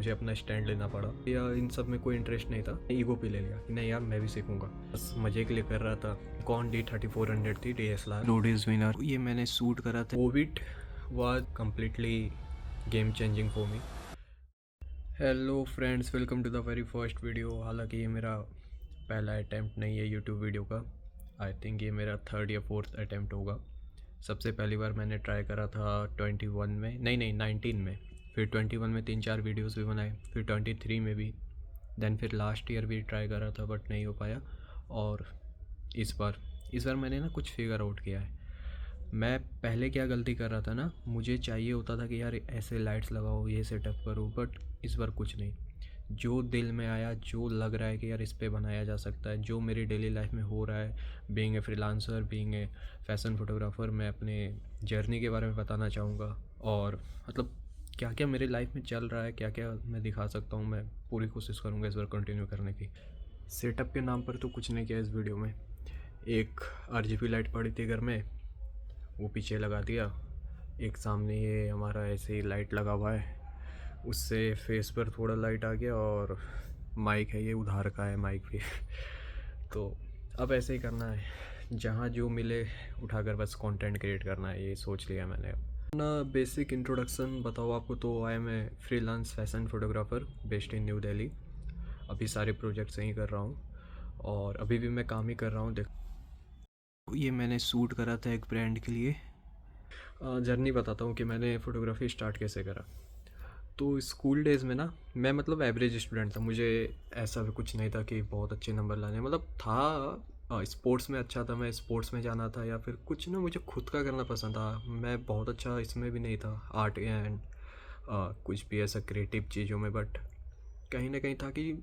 मुझे अपना स्टैंड लेना पड़ा या इन सब में कोई इंटरेस्ट नहीं था। ईगो पे ले लिया कि नहीं यार मैं भी सीखूंगा, बस मजे के लिए कर रहा था। कौन D3400 थी DSLR रोडीज विनर, ये मैंने शूट करा था। COVID was completely game changing for me. Hello friends, welcome to the very first video. हालांकि ये मेरा पहला अटैम्प्ट नहीं है यूट्यूब वीडियो का। आई थिंक ये मेरा थर्ड या फोर्थ अटैम्प्ट होगा। सबसे पहली बार मैंने ट्राई करा था 21 में, नहीं 19 में, फिर 21 में 3-4 वीडियोस भी बनाए, फिर 23 में भी, देन फिर लास्ट ईयर भी ट्राई करा था बट नहीं हो पाया। और इस बार मैंने ना कुछ फिगर आउट किया है। मैं पहले क्या गलती कर रहा था ना, मुझे चाहिए होता था कि यार ऐसे लाइट्स लगाओ, ये सेटअप करो, बट इस बार कुछ नहीं। जो दिल में आया, जो लग रहा है कि यार इस पे बनाया जा सकता है, जो मेरी डेली लाइफ में हो रहा है, being a freelancer, being a fashion photographer, मैं अपने जर्नी के बारे में बताना चाहूँगा। और मतलब क्या क्या मेरी लाइफ में चल रहा है, क्या क्या मैं दिखा सकता हूँ, मैं पूरी कोशिश करूँगा इस बार कंटिन्यू करने की। सेटअप के नाम पर तो कुछ नहीं किया इस वीडियो में। एक RGB लाइट पड़ी थी घर में, वो पीछे लगा दिया। एक सामने ये हमारा ऐसे ही लाइट लगा हुआ है, उससे फेस पर थोड़ा लाइट आ गया। और माइक है, ये उधार का है माइक भी तो अब ऐसे ही करना है, जहाँ जो मिले उठाकर बस कंटेंट क्रिएट करना है, ये सोच लिया मैंने। अपना बेसिक इंट्रोडक्शन बताओ आपको तो I am a freelance fashion photographer based in New Delhi. अभी सारे प्रोजेक्ट्स यहीं कर रहा हूँ और अभी भी मैं काम ही कर रहा हूँ। देखो ये मैंने शूट करा था एक ब्रांड के लिए। जर्नी बताता हूँ कि मैंने फ़ोटोग्राफी स्टार्ट कैसे करा। तो स्कूल डेज़ में ना मैं मतलब एवरेज स्टूडेंट था। मुझे ऐसा भी कुछ नहीं था कि बहुत अच्छे नंबर लाने, मतलब था स्पोर्ट्स में अच्छा था, मैं स्पोर्ट्स में जाना था या फिर कुछ ना, मुझे खुद का करना पसंद था। मैं बहुत अच्छा इसमें भी नहीं था, आर्ट एंड कुछ भी ऐसा क्रिएटिव चीज़ों में, बट कहीं ना कहीं था कि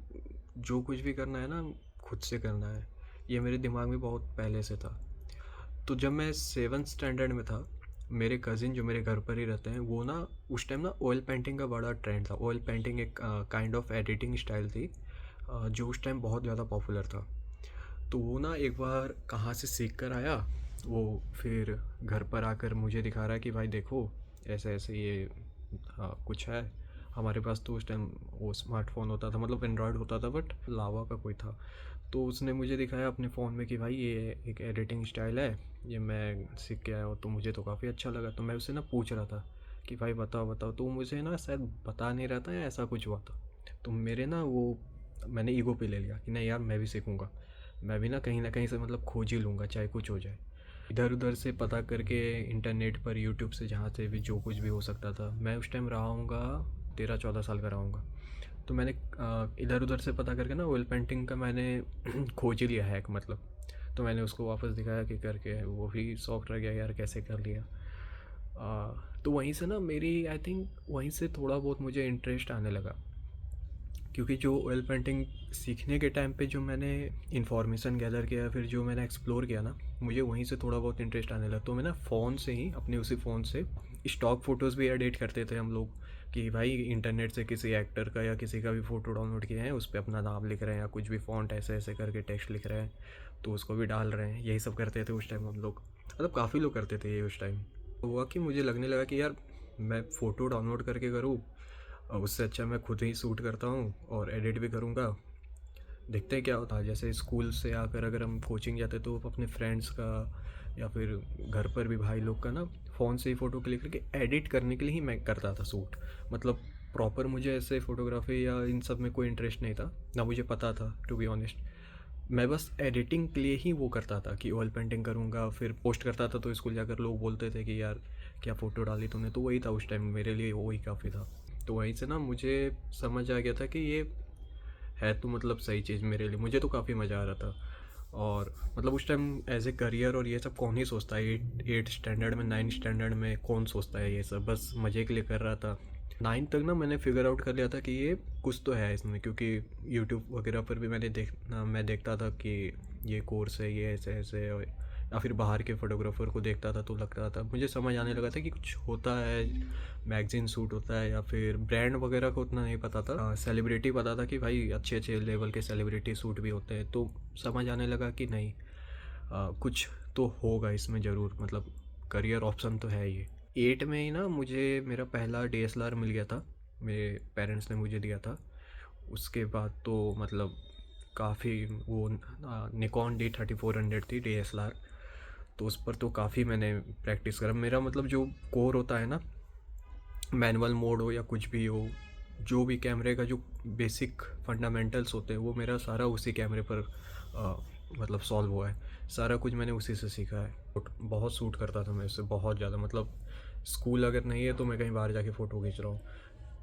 जो कुछ भी करना है ना खुद से करना है, ये मेरे दिमाग में बहुत पहले से था। तो जब मैं 7th स्टैंडर्ड में था, मेरे कज़िन जो मेरे घर पर ही रहते हैं, वो ना उस टाइम ना ऑयल पेंटिंग का बड़ा ट्रेंड था। ऑयल पेंटिंग एक काइंड ऑफ एडिटिंग स्टाइल थी जो उस टाइम बहुत ज़्यादा पॉपुलर था। तो वो ना एक बार कहाँ से सीख कर आया, वो फिर घर पर आकर मुझे दिखा रहा है कि भाई देखो ऐसे ऐसे ये कुछ है। हमारे पास तो उस टाइम वो स्मार्टफ़ोन होता था, मतलब एंड्रॉयड होता था बट लावा का कोई था। तो उसने मुझे दिखाया अपने फ़ोन में कि भाई ये एक एडिटिंग स्टाइल है, ये मैं सीख के आया हूँ। तो मुझे तो काफ़ी अच्छा लगा, तो मैं उससे ना पूछ रहा था कि भाई बताओ बताओ, तो मुझे ना शायद बता नहीं रहा था या ऐसा कुछ हुआ था। तो मेरे ना वो मैंने ईगो पे ले लिया कि नहीं यार मैं भी सीखूँगा, मैं भी ना कहीं से मतलब खोज ही लूँगा चाहे कुछ हो जाए। इधर उधर से पता करके इंटरनेट पर, यूट्यूब से, जहाँ से भी जो कुछ भी हो सकता था। मैं उस टाइम रहा हूँगा 13-14 साल का रहा हूँगा। तो मैंने इधर उधर से पता करके ना ऑयल पेंटिंग का मैंने खोज ही लिया हैक मतलब। तो मैंने उसको वापस दिखाया कि करके, वो भी शॉक रह गया यार कैसे कर लिया। तो वहीं से ना मेरी आई थिंक वहीं से थोड़ा बहुत मुझे इंटरेस्ट आने लगा, क्योंकि जो ऑयल पेंटिंग सीखने के टाइम पे जो मैंने इन्फॉर्मेशन गैदर किया, फिर जो मैंने एक्सप्लोर किया ना, मुझे वहीं से थोड़ा बहुत इंटरेस्ट आने लगा। तो मैं ना फ़ोन से ही, अपने उसी फ़ोन से स्टॉक फ़ोटोज़ भी एडिट करते थे हम लोग, कि भाई इंटरनेट से किसी एक्टर का या किसी का भी फ़ोटो डाउनलोड किए हैं, उस पर अपना नाम लिख रहे हैं या कुछ भी फ़ॉन्ट ऐसे ऐसे करके टेक्स्ट लिख रहे हैं, तो उसको भी डाल रहे हैं। यही सब करते थे उस टाइम हम लोग, मतलब काफ़ी लोग करते थे ये उस टाइम। तो हुआ कि मुझे लगने लगा कि यार मैं फ़ोटो डाउनलोड करके करूँ, उससे अच्छा मैं खुद ही शूट करता हूँ और एडिट भी करूँगा। देखते हैं क्या होता है। जैसे स्कूल से आकर अगर हम कोचिंग जाते तो अपने फ्रेंड्स का या फिर घर पर भी भाई लोग का ना फ़ोन से ही फ़ोटो क्लिक करके एडिट करने के लिए ही मैं करता था शूट। मतलब प्रॉपर मुझे ऐसे फ़ोटोग्राफी या इन सब में कोई इंटरेस्ट नहीं था, ना मुझे पता था टू बी ऑनेस्ट। मैं बस एडिटिंग के लिए ही वो करता था कि ऑयल पेंटिंग करूँगा, फिर पोस्ट करता था तो स्कूल जाकर लोग बोलते थे कि यार क्या फ़ोटो डाली तूने। तो वही था उस टाइम मेरे लिए, वही काफ़ी था। तो वहीं से ना मुझे समझ आ गया था कि ये है तो मतलब सही चीज़ मेरे लिए। मुझे तो काफ़ी मज़ा आ रहा था। और मतलब उस टाइम एज ए करियर और ये सब कौन ही सोचता है, 8 स्टैंडर्ड में, 9 स्टैंडर्ड में कौन सोचता है ये सब, बस मज़े के लिए कर रहा था। 9 तक ना मैंने फिगर आउट कर लिया था कि ये कुछ तो है इसमें, क्योंकि यूट्यूब वगैरह पर भी मैं देखता था कि ये कोर्स है, ये ऐसे ऐसे, या फिर बाहर के फोटोग्राफर को देखता था तो लगता था, मुझे समझ आने लगा था कि कुछ होता है, मैगजीन शूट होता है, या फिर ब्रांड वगैरह को उतना नहीं पता था। सेलिब्रिटी पता था कि भाई अच्छे अच्छे लेवल के सेलिब्रिटी शूट भी होते हैं। तो समझ आने लगा कि नहीं कुछ तो होगा इसमें ज़रूर, मतलब करियर ऑप्शन तो है ये। 8 में ही ना मुझे मेरा पहला DSLR मिल गया था। मेरे पेरेंट्स ने मुझे दिया था। उसके बाद तो मतलब काफ़ी वो निकॉन D3400 थी DSLR, तो उस पर तो काफ़ी मैंने प्रैक्टिस करा। मेरा मतलब जो कोर होता है ना, मैनुअल मोड हो या कुछ भी हो, जो भी कैमरे का जो बेसिक फंडामेंटल्स होते हैं वो मेरा सारा उसी कैमरे पर मतलब सॉल्व हुआ है। सारा कुछ मैंने उसी से सीखा है। बहुत सूट करता था मैं इससे, बहुत ज़्यादा। मतलब स्कूल अगर नहीं है तो मैं कहीं बाहर जाके फ़ोटो खींच रहा हूँ,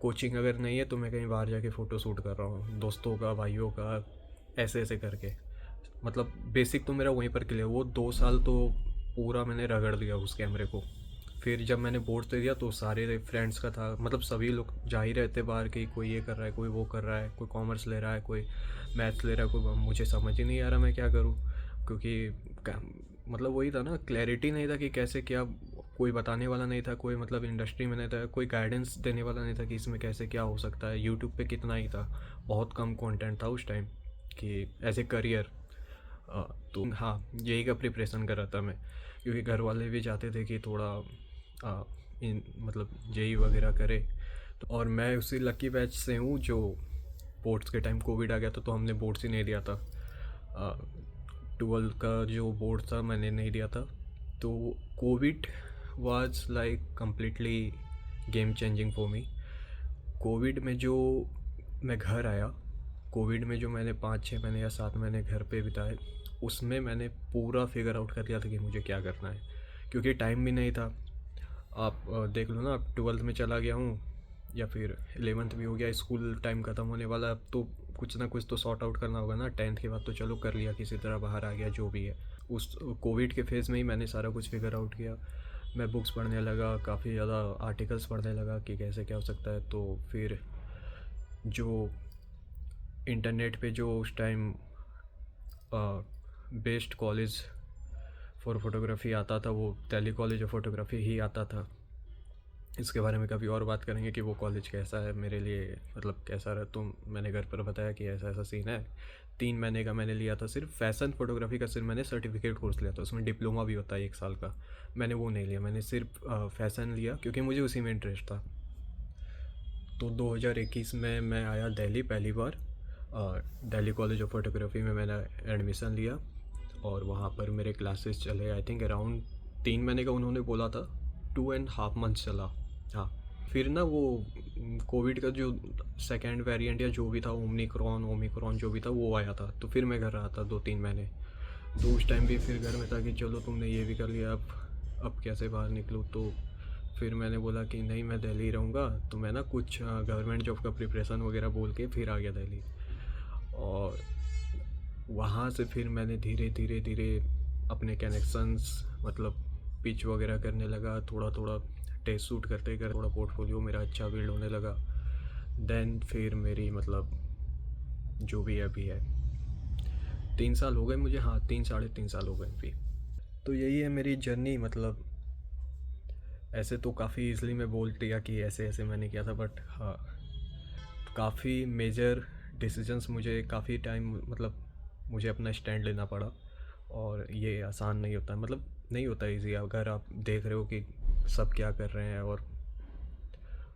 कोचिंग अगर नहीं है तो मैं कहीं बाहर जाके फ़ोटो शूट कर रहा हूँ, दोस्तों का, भाइयों का, ऐसे ऐसे करके। मतलब बेसिक तो मेरा वहीं पर क्लियर। वो 2 साल तो पूरा मैंने रगड़ दिया उस कैमरे को। फिर जब मैंने बोर्ड दे दिया तो सारे फ्रेंड्स का था, मतलब सभी लोग जा ही रहते बाहर कि कोई ये कर रहा है, कोई वो कर रहा है, कोई कॉमर्स ले रहा है, कोई मैथ्स ले रहा है, कोई। मुझे समझ ही नहीं आ रहा मैं क्या करूँ, क्योंकि मतलब वही था ना, क्लैरिटी नहीं था कि कैसे क्या। कोई बताने वाला नहीं था, कोई मतलब इंडस्ट्री में नहीं था, कोई गाइडेंस देने वाला नहीं था कि इसमें कैसे क्या हो सकता है। यूट्यूब पे कितना ही था, बहुत कम कंटेंट था उस टाइम कि एज ए करियर। तो हाँ, यही का प्रिपरेशन कर रहा था मैं, क्योंकि घर वाले भी चाहते थे कि थोड़ा इन मतलब जेई वगैरह करे। तो और मैं उसी लकी बैच से हूँ जो बोर्ड्स के टाइम कोविड आ गया था तो हमने बोर्ड्स ही नहीं दिया था। 12 का जो बोर्ड था मैंने नहीं दिया था। तो Covid was like completely game changing for me. Covid में जो मैं घर आया, कोविड में जो मैंने 5-6 महीने या 7 महीने घर पे बिताए, उसमें मैंने पूरा फिगर आउट कर लिया था कि मुझे क्या करना है, क्योंकि टाइम भी नहीं था। आप देख लो ना, अब 12th में चला गया हूँ या फिर 11th भी हो गया, स्कूल टाइम ख़त्म होने वाला। अब तो कुछ ना कुछ तो सॉर्ट आउट करना होगा ना। 10th के बाद तो चलो कर लिया, किसी तरह बाहर आ गया, जो भी है। उस कोविड के फेज़ में ही मैंने सारा कुछ फिगर आउट किया। मैं बुक्स पढ़ने लगा, काफ़ी ज़्यादा आर्टिकल्स पढ़ने लगा कि कैसे क्या हो सकता है। तो फिर जो इंटरनेट पे जो उस time best college for photography आता था, वो दिल्ली कॉलेज ऑफ फोटोग्राफी ही आता था। इसके बारे में कभी और बात करेंगे कि वो कॉलेज कैसा है मेरे लिए, मतलब कैसा रहा। तो मैंने घर पर बताया कि ऐसा ऐसा सीन है। 3 महीने का मैंने लिया था सिर्फ फैशन फोटोग्राफी का, सिर्फ मैंने सर्टिफिकेट कोर्स लिया था। उसमें डिप्लोमा भी होता है 1 साल का, मैंने वो नहीं लिया। मैंने सिर्फ फैशन लिया क्योंकि मुझे उसी में इंटरेस्ट था। तो 2021 में मैं आया दिल्ली पहली बार। दिल्ली कॉलेज ऑफ फोटोग्राफी में मैंने एडमिशन लिया और वहाँ पर मेरे क्लासेस चले आई थिंक अराउंड 3 महीने का उन्होंने बोला था, 2.5 मंथ्स चला। हाँ, फिर ना वो कोविड का जो सेकेंड वेरिएंट या जो भी था, ओमिक्रॉन जो भी था, वो आया था। तो फिर मैं घर रहा था 2-3 महीने। तो उस टाइम भी फिर घर में था कि चलो तुमने ये भी कर लिया, अब कैसे बाहर निकलूँ। तो फिर मैंने बोला कि नहीं, मैं दिल्ली रहूँगा। तो मैं ना कुछ गवर्नमेंट जॉब का प्रिपरेशन वगैरह बोल के फिर आ गया दिल्ली। और वहाँ से फिर मैंने धीरे धीरे धीरे अपने कनेक्शंस, मतलब पिच वगैरह करने लगा, थोड़ा थोड़ा टेस्ट शूट करते करते थोड़ा पोर्टफोलियो मेरा अच्छा बिल्ड होने लगा। देन फिर मेरी मतलब जो भी अभी है, 3 साल हो गए मुझे। हाँ, 3 साढ़े 3 साल हो गए अभी। तो यही है मेरी जर्नी। मतलब ऐसे तो काफ़ी ईज़िली मैं बोल दिया कि ऐसे ऐसे मैंने किया था, बट हाँ, काफ़ी मेजर डिसीजंस मुझे काफ़ी टाइम, मतलब मुझे अपना स्टैंड लेना पड़ा। और ये आसान नहीं होता, मतलब नहीं होता इजी। अगर आप देख रहे हो कि सब क्या कर रहे हैं, और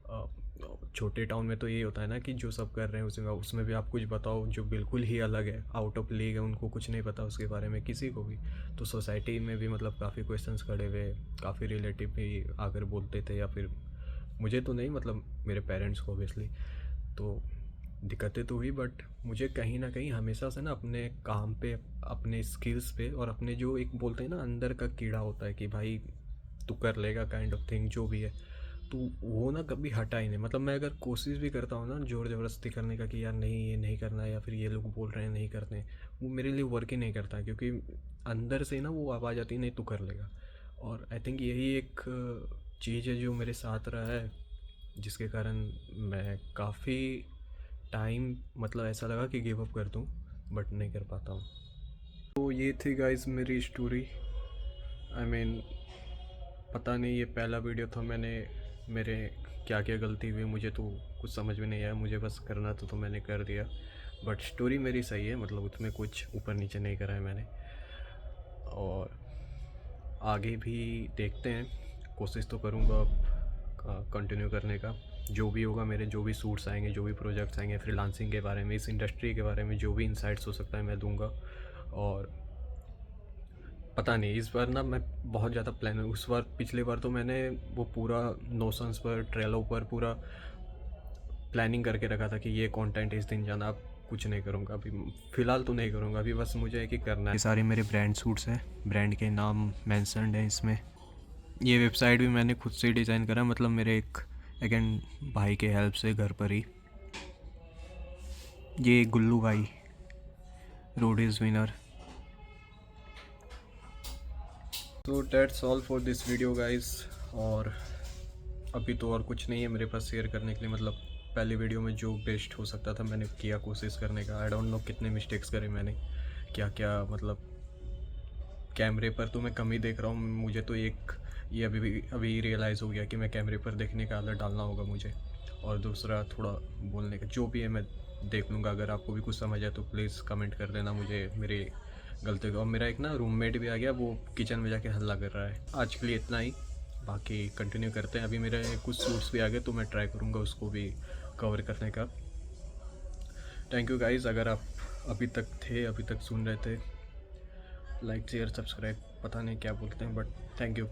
अ, छोटे टाउन में तो ये होता है ना कि जो सब कर रहे हैं उसमें भी आप कुछ बताओ जो बिल्कुल ही अलग है, आउट ऑफ लीग है, उनको कुछ नहीं पता उसके बारे में किसी को भी। तो सोसाइटी में भी मतलब काफ़ी क्वेश्चंस खड़े हुए, काफ़ी रिलेटिव भी आकर बोलते थे, या फिर मुझे तो नहीं, मतलब मेरे पेरेंट्स को ऑब्वियसली। तो दिक्कतें तो हुई, बट मुझे कहीं ना कहीं हमेशा से ना अपने काम पे, अपने स्किल्स पे, और अपने जो एक बोलते हैं ना अंदर का कीड़ा होता है कि भाई तू कर लेगा काइंड ऑफ थिंग जो भी है, तो वो ना कभी हटा ही नहीं। मतलब मैं अगर कोशिश भी करता हूँ ना ज़ोर ज़बरदस्ती करने का कि यार नहीं ये नहीं करना है, या फिर ये लोग बोल रहे हैं नहीं करने, वो मेरे लिए वर्क ही नहीं करता है, क्योंकि अंदर से ना वो आवाज़ आती है नहीं तू कर लेगा। और आई थिंक यही एक चीज़ है जो मेरे साथ रहा है, जिसके कारण मैं काफ़ी टाइम, मतलब ऐसा लगा कि गिव अप कर दूँ, बट नहीं कर पाता हूँ। तो ये थी गाइस मेरी स्टोरी। आई मीन पता नहीं, ये पहला वीडियो था। मेरे क्या क्या गलती हुई मुझे तो कुछ समझ में नहीं आया, मुझे बस करना था तो मैंने कर दिया। बट स्टोरी मेरी सही है, मतलब उसमें कुछ ऊपर नीचे नहीं करा है मैंने। और आगे भी देखते हैं, कोशिश तो करूँगा कंटिन्यू करने का। जो भी होगा, मेरे जो भी सूट्स आएंगे, जो भी प्रोजेक्ट्स आएंगे, फ्रीलांसिंग के बारे में, इस इंडस्ट्री के बारे में जो भी इंसाइट्स हो सकता है मैं दूंगा। और पता नहीं, इस बार ना मैं बहुत ज़्यादा प्लान, उस बार पिछली बार तो मैंने वो पूरा नोशंस पर, ट्रेलो पर पूरा प्लानिंग करके रखा था कि ये कंटेंट इस दिन जाना। अब कुछ नहीं करूँगा, अभी फ़िलहाल तो नहीं करूँगा, अभी बस मुझे एक ही करना है। ये सारे मेरे ब्रांड सूट्स हैं, ब्रांड के नाम मेंशन्ड हैं इसमें। ये वेबसाइट भी मैंने खुद से डिज़ाइन करा, मतलब मेरे एक अगेन भाई के हेल्प से घर पर ही। ये गुल्लू भाई, रोड इज़ विनर। तो that's all for this video guys. और अभी तो और कुछ नहीं है मेरे पास शेयर करने के लिए, मतलब पहली वीडियो में जो बेस्ट हो सकता था मैंने किया कोशिश करने का। आई डोंट नो कितने मिस्टेक्स करे मैंने, क्या क्या, मतलब कैमरे पर तो मैं कम ही देख रहा हूँ। मुझे तो ये अभी रियलाइज़ हो गया कि मैं कैमरे पर देखने का आदत डालना होगा मुझे। और दूसरा थोड़ा बोलने का, जो भी है मैं देख लूँगा। अगर आपको भी कुछ समझ आए तो प्लीज़ कमेंट कर देना मुझे मेरी गलती को। और मेरा एक ना रूममेट भी आ गया, वो किचन में जाके हल्ला कर रहा है। आज के लिए इतना ही, बाकी कंटिन्यू करते हैं। अभी मेरे कुछ सूट्स भी आ गए तो मैं ट्राई करूँगा उसको भी कवर करने का। थैंक यू गाइज़, अगर आप अभी तक सुन रहे थे। लाइक शेयर सब्सक्राइब, पता नहीं क्या बोलते हैं, बट थैंक यू।